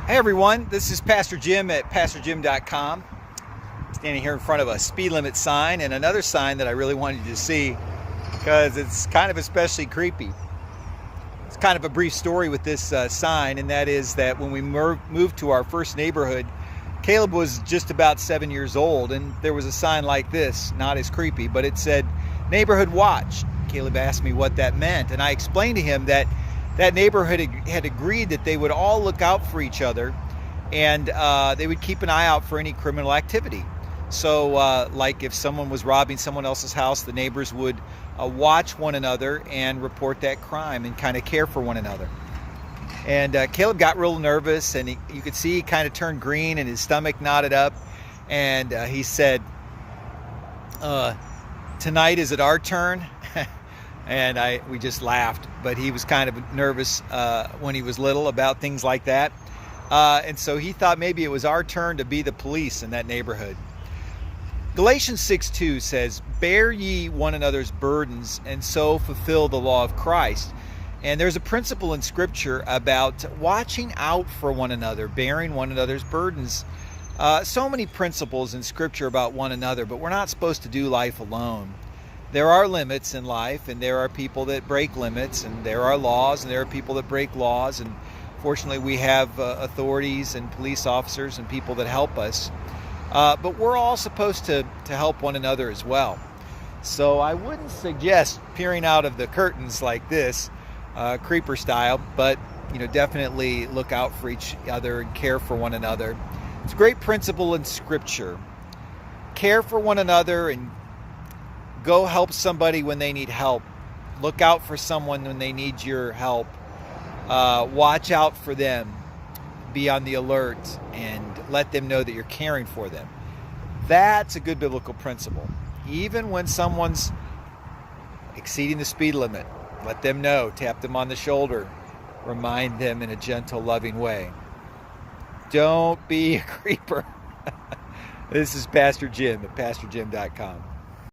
Hey everyone, this is Pastor Jim at PastorJim.com. Standing here in front of a speed limit sign and another sign that I really wanted you to see because it's kind of especially creepy. It's kind of a brief story with this sign, and that is that when we moved to our first neighborhood, Caleb was just about 7 years old, and there was a sign like this, not as creepy, but it said, "Neighborhood Watch." Caleb asked me what that meant, and I explained to him that neighborhood had agreed that they would all look out for each other, and they would keep an eye out for any criminal activity. So like if someone was robbing someone else's house, the neighbors would watch one another and report that crime and kind of care for one another. And Caleb got real nervous, and you could see he kind of turned green and his stomach knotted up, and he said, "Tonight, is it our turn?" And we just laughed, but he was kind of nervous when he was little about things like that. And so he thought maybe it was our turn to be the police in that neighborhood. Galatians 6:2 says, "Bear ye one another's burdens, and so fulfill the law of Christ." And there's a principle in Scripture about watching out for one another, bearing one another's burdens. So many principles in Scripture about one another, but we're not supposed to do life alone. There are limits in life, and there are people that break limits, and there are laws, and there are people that break laws, and fortunately we have authorities and police officers and people that help us. But we're all supposed to help one another as well. So I wouldn't suggest peering out of the curtains like this, creeper style, but definitely look out for each other and care for one another. It's a great principle in Scripture. Care for one another and go help somebody when they need help. Look out for someone when they need your help. Watch out for them. Be on the alert and let them know that you're caring for them. That's a good biblical principle. Even when someone's exceeding the speed limit, let them know. Tap them on the shoulder. Remind them in a gentle, loving way. Don't be a creeper. This is Pastor Jim at PastorJim.com.